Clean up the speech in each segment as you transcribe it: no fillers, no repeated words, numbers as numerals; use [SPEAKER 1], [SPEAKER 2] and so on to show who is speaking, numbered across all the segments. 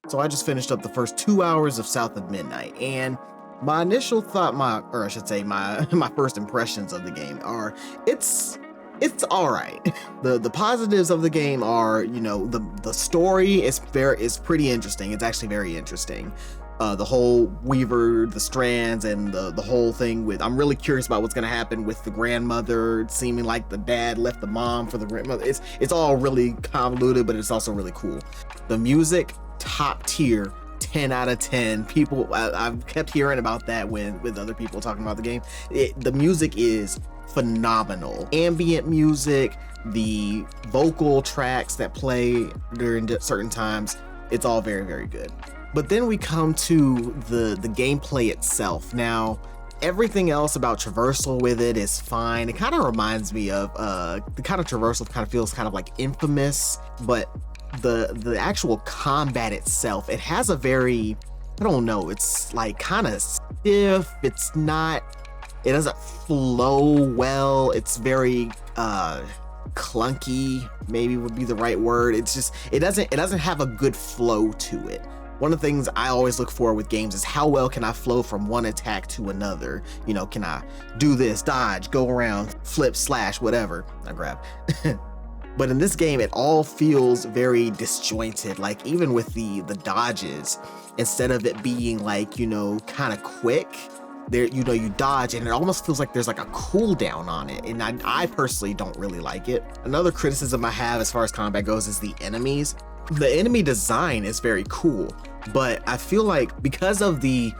[SPEAKER 1] So I just finished up the first 2 hours of South of Midnight, and my initial thought, or I should say my my first impressions of the game are it's all right. The positives of the game are, you know, the story is pretty interesting. It's actually very interesting. The whole Weaver, the strands, and the whole thing with, I'm really curious about what's gonna happen with the grandmother, seeming like the dad left the mom for the grandmother. It's all really convoluted, but it's also really cool. The music, top tier, 10 out of 10. People, I've kept hearing about that with other people talking about the game. The music is phenomenal. Ambient music, the vocal tracks that play during certain times, it's all very, very good. But then we come to the gameplay itself. Now, everything else about traversal with it is fine. It kind of reminds me of the kind of traversal kind of feels kind of like Infamous, but the actual combat itself, it has a very, I don't know, it's like kind of stiff. It doesn't flow well. It's very clunky, maybe would be the right word. It's just, it doesn't have a good flow to it. One of the things I always look for with games is how well can I flow from one attack to another? You know, can I do this, dodge, go around, flip, slash, whatever. I grab. But in this game, it all feels very disjointed. Like even with the dodges, instead of it being like, you know, kind of quick, there, you know, you dodge and it almost feels like there's like a cooldown on it. And I personally don't really like it. Another criticism I have as far as combat goes is the enemies. The enemy design is very cool, but I feel like because of the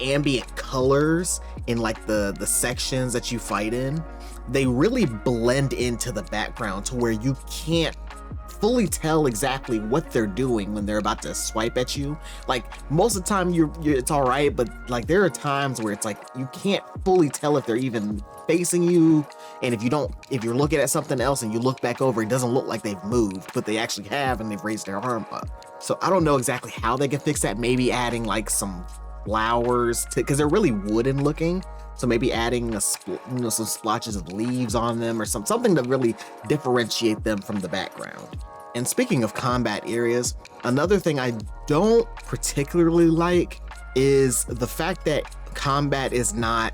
[SPEAKER 1] ambient colors in like the sections that you fight in, they really blend into the background to where you can't fully tell exactly what they're doing when they're about to swipe at you. Like most of the time it's all right, but like there are times where it's like you can't fully tell if they're even facing you, and if you're looking at something else and you look back over, it doesn't look like they've moved, but they actually have, and they've raised their arm up. So I don't know exactly how they can fix that. Maybe adding like some flowers because they're really wooden looking. So maybe adding some splotches of leaves on them or something to really differentiate them from the background. And speaking of combat areas, another thing I don't particularly like is the fact that combat is not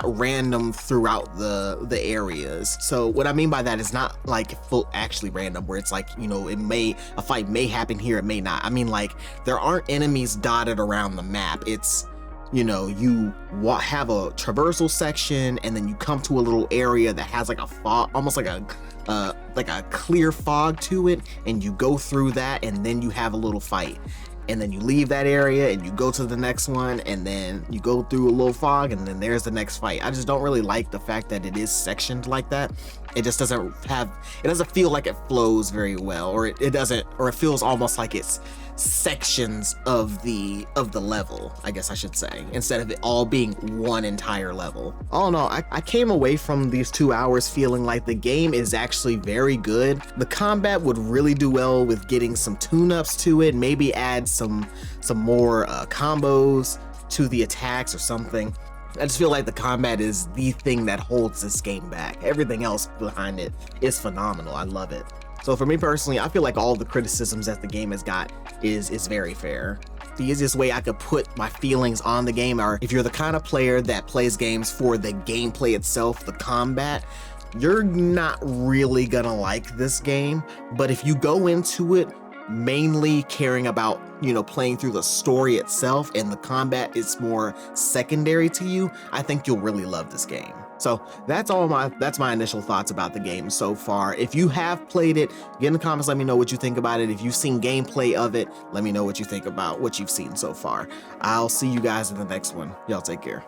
[SPEAKER 1] random throughout the areas. So what I mean by that is not like actually random where it's like, you know, a fight may happen here, it may not. I mean, like there aren't enemies dotted around the map. It's, you know, you have a traversal section and then you come to a little area that has like a fog, almost like a clear fog to it, and you go through that and then you have a little fight. And then you leave that area and you go to the next one, and then you go through a little fog, and then there's the next fight. I just don't really like the fact that it is sectioned like that. It just doesn't feel like it flows very well, or it feels almost like it's sections of the level, I guess I should say, instead of it all being one entire level. All in all, I came away from these 2 hours feeling like the game is actually very good. The combat would really do well with getting some tune-ups to it, maybe add some more combos to the attacks or something. I just feel like the combat is the thing that holds this game back. Everything else behind it is phenomenal. I love it. So for me personally, I feel like all the criticisms that the game has got is very fair. The easiest way I could put my feelings on the game are, if you're the kind of player that plays games for the gameplay itself, the combat, you're not really gonna like this game. But if you go into it mainly caring about, you know, playing through the story itself and the combat is more secondary to you, I think you'll really love this game. So that's my initial thoughts about the game so far. If you have played it, get in the comments, let me know what you think about it. If you've seen gameplay of it, let me know what you think about what you've seen so far. I'll see you guys in the next one. Y'all take care.